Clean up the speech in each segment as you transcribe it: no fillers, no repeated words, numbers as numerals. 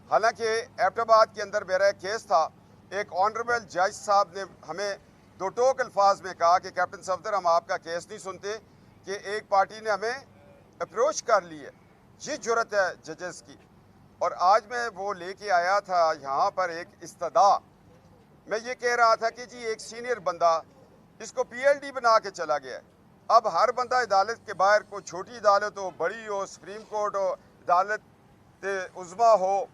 حالانکہ ایبٹ کے اندر میرا ایک کیس تھا، ایک آنریبل جج صاحب نے ہمیں دو ٹوک الفاظ میں کہا کہ کیپٹن صفدر ہم آپ کا کیس نہیں سنتے، کہ ایک پارٹی نے ہمیں اپروچ کر لی ہے۔ یہ جرت ہے ججز کی۔ اور آج میں وہ لے کے آیا تھا یہاں پر ایک استدعا، میں یہ کہہ رہا تھا کہ جی ایک سینئر بندہ اس کو پی ایل ڈی بنا کے چلا گیا ہے۔ اب ہر بندہ عدالت کے باہر، کوئی چھوٹی عدالت ہو، بڑی ہو، سپریم کورٹ ہو، عدالت عظمیٰ ہو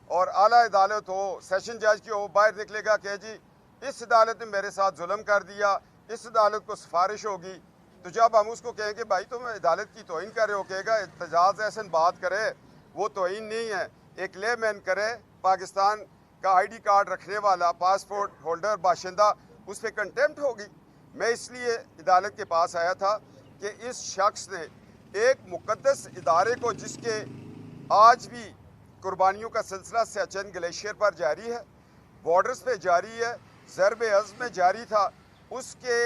اور اعلیٰ عدالت ہو، سیشن جج کی ہو، باہر نکلے گا کہ جی اس عدالت نے میرے ساتھ ظلم کر دیا، اس عدالت کو سفارش ہوگی۔ تو جب ہم اس کو کہیں کہ بھائی تم عدالت کی توہین کر رہے ہو، کہے گا اعتزاز احسن بات کرے، وہ توہین نہیں ہے، ایک لے مین کرے، پاکستان کا آئی ڈی کارڈ رکھنے والا، پاسپورٹ ہولڈر، باشندہ، اس پہ کنٹیمپٹ ہوگی۔ میں اس لیے عدالت کے پاس آیا تھا کہ اس شخص نے ایک مقدس ادارے کو، جس کے آج بھی قربانیوں کا سلسلہ سیاچن گلیشیئر پر جاری ہے، بارڈرز پہ جاری ہے، ضرب عزم میں جاری تھا، اس کے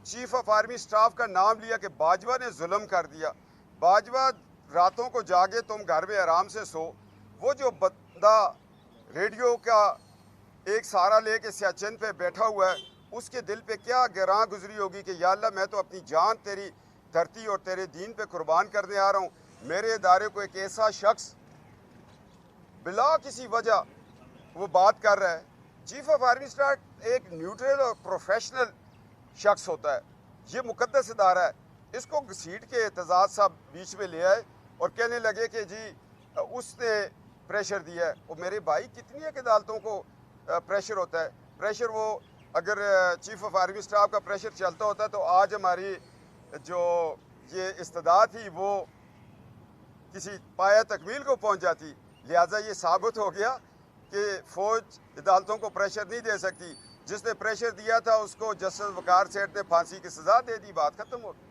چیف آف آرمی سٹاف کا نام لیا کہ باجوہ نے ظلم کر دیا۔ باجوہ راتوں کو جاگے، تم گھر میں آرام سے سو۔ وہ جو بندہ ریڈیو کا ایک سہارا لے کے سیاچن پہ بیٹھا ہوا ہے، اس کے دل پہ کیا گراں گزری ہوگی کہ یا اللہ میں تو اپنی جان تیری دھرتی اور تیرے دین پہ قربان کرنے آ رہا ہوں، میرے ادارے کو ایک ایسا شخص بلا کسی وجہ وہ بات کر رہا ہے۔ چیف آف آرمی اسٹاف ایک نیوٹرل اور پروفیشنل شخص ہوتا ہے، یہ مقدس ادارہ ہے، اس کو گھسیٹ کے اعتزاز صاحب بیچ میں لے آئے اور کہنے لگے کہ جی اس نے پریشر دیا ہے۔ اور میرے بھائی کتنی ایک عدالتوں کو پریشر ہوتا ہے، پریشر وہ اگر چیف آف آرمی اسٹاف کا پریشر چلتا ہوتا ہے تو آج ہماری جو یہ استدعا تھی وہ کسی پایہ تکمیل کو پہنچ جاتی۔ لہٰذا یہ ثابت ہو گیا کہ فوج عدالتوں کو پریشر نہیں دے سکتی، جس نے پریشر دیا تھا اس کو جسٹس وقار سیٹھ نے پھانسی کی سزا دے دی، بات ختم ہو گئی۔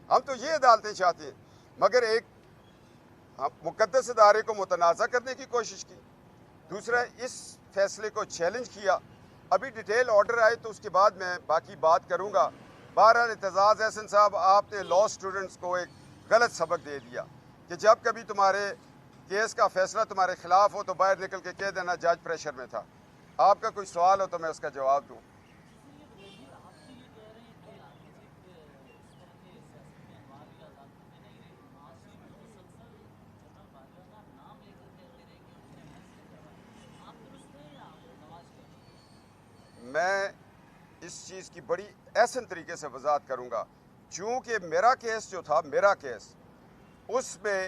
ہم تو یہ عدالتیں چاہتے ہیں، مگر ایک مقدس ادارے کو متنازع کرنے کی کوشش کی۔ دوسرا، اس فیصلے کو چیلنج کیا۔ ابھی ڈیٹیل آرڈر آئے تو اس کے بعد میں باقی بات کروں گا۔ بہرحال اعتزاز احسن صاحب، آپ نے لاء اسٹوڈنٹس کو ایک غلط سبق دے دیا کہ جب کبھی تمہارے کیس کا فیصلہ تمہارے خلاف ہو تو باہر نکل کے کہہ دینا جج پریشر میں تھا۔ آپ کا کوئی سوال ہو تو میں اس کا جواب دوں۔ میں اس چیز کی بڑی احسن طریقے سے وضاحت کروں گا، چونکہ میرا کیس جو تھا، میرا کیس، اس میں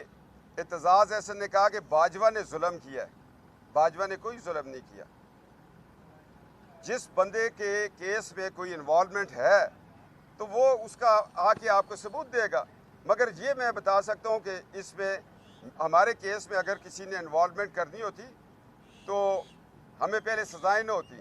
اعتزاز احسن نے کہا کہ باجوہ نے ظلم کیا ہے۔ باجوہ نے کوئی ظلم نہیں کیا۔ جس بندے کے کیس میں کوئی انوالومنٹ ہے تو وہ اس کا آ کے آپ کو ثبوت دے گا، مگر یہ میں بتا سکتا ہوں کہ اس میں ہمارے کیس میں اگر کسی نے انوالومنٹ کرنی ہوتی تو ہمیں پہلے سزائیں نہ ہوتی۔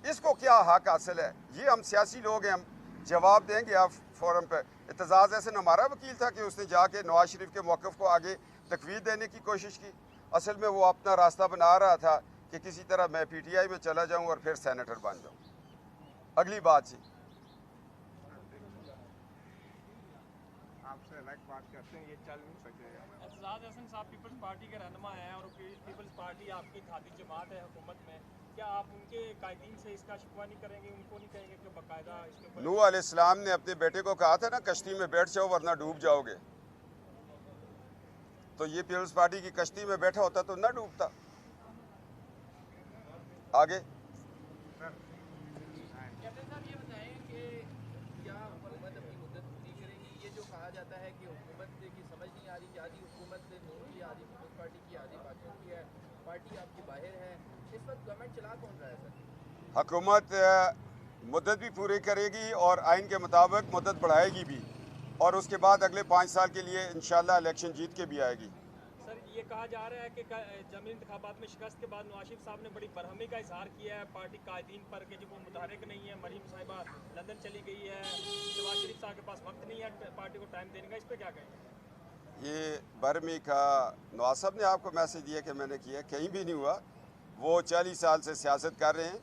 اس کو کیا حق حاصل ہے؟ یہ ہم سیاسی لوگ ہیں، ہم جواب دیں گے آپ فورم پہ۔ اعتزاز احسن ہمارا وکیل تھا کہ اس نے جا کے نواز شریف کے موقف کو آگے تقویت دینے کی کوشش کی۔ اصل میں وہ اپنا راستہ بنا رہا تھا کہ کسی طرح میں پی ٹی آئی میں چلا جاؤں اور پھر سینیٹر بن جاؤں۔ اگلی بات جی۔ آپ سے الگ بات کرتے ہیں، یہ چل نہیں سکے گا۔ اعتزاز احسن صاحب پیپلز پارٹی کے رہنما ہیں اور پیپلز پارٹی آپ کی اتحادی جماعت ہے حکومت میں، کیا آپ ان کے قائدین سے اس کا شکوہ نہیں کریں گے، ان کو نہیں کہیں گے کہ باقاعدہ اس کے اوپر؟ نوح علیہ السلام نے اپنے بیٹے کو کہا تھا نا کشتی میں بیٹھ جاؤ ورنہ ڈوب جاؤ گے، تو یہ پیپلز پارٹی کی کشتی میں بیٹھا ہوتا تو نہ ڈوبتا۔ آگے کیپٹن صاحب یہ بتائیں کہ کیا حکومت اپنی مدت پوری کرے گی؟ یہ جو کہا جاتا ہے کہ حکومت کی سمجھ نہیں آ رہی کہ آدھی حکومت نون کی، آدھی پیپلز پارٹی کی، آدھی باقیوں کی ہے، پارٹی آپ کی باہر ہے، اس وقت گورنمنٹ چلا کون رہا ہے سر؟ حکومت مدت بھی پوری کرے گی اور آئین کے مطابق مدت بڑھائے گی بھی، اور اس کے بعد اگلے 5 سال کے لیے انشاءاللہ الیکشن جیت کے بھی آئے گی۔ سر یہ کہا جا رہا ہے کہ جمعی انتخابات میں شکست کے بعد نواز شریف صاحب نے بڑی برہمی کا اظہار کیا ہے پارٹی قائدین پر کہ وہ متحرک نہیں ہے، مریم صاحبہ لندن چلی گئی ہے، نواز شریف صاحب کے پاس وقت نہیں ہے پارٹی کو ٹائم دینے کا، اس پہ کیا کہیں گے؟ یہ برہمی کا نواز صاحب نے آپ کو میسج دیا کہ میں نے کیا، کہیں بھی نہیں ہوا۔ وہ 40 سال سے سیاست کر رہے ہیں۔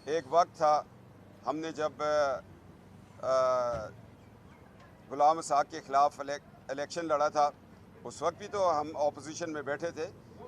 ایک وقت تھا ہم نے جب غلام اسحاق کے خلاف الیکشن لڑا تھا، اس وقت بھی تو ہم اپوزیشن میں بیٹھے تھے،